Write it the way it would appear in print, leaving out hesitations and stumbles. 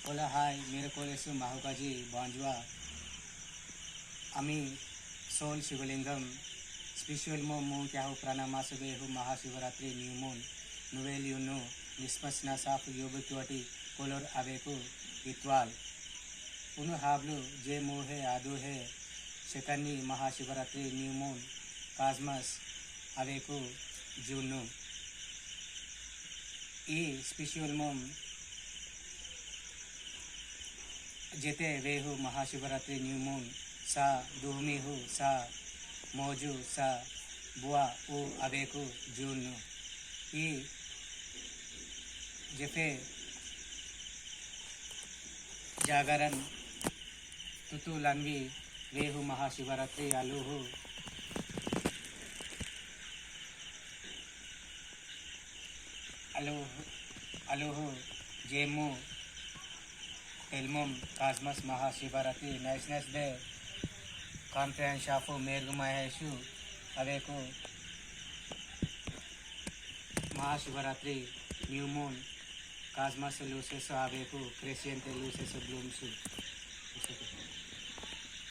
Hola, hi, मेरे को लेसु माहुकाजी बांजुआ अमी सोल शिवलिंगम स्पिरिचुअल मो क्या हो प्राणामासुबे हो महाशिवरात्रि न्यू मून नुवेल युनो निस्पसना साफ योग क्योटी कोलोर अवेको इत्वाल उनु हाब्लु जे मोहे आदु है शकनी महाशिवरात्रि न्यू मून कास्मस अवेको जूनु ई स्पिरिचुअल मोम जेते वेहु महाशिवरात्रि न्यू मून सा दुहमी हु सा मौजू सा बुआ उ अवेकु जून ई जेफे जागरण तुतु लंगी वेहु महाशिवरात्रि अलुहु अलुहु जेमु एल्मम कास्मस महाशिवरात्रि नाइसनेस डे कॉन्फ्रेंस शाफो मेरगु महेशु अवेको महाशिवरात्रि न्यू मून कास्मस लूसेस अवेको क्रेशियंटे लूसेस ब्लूम्सु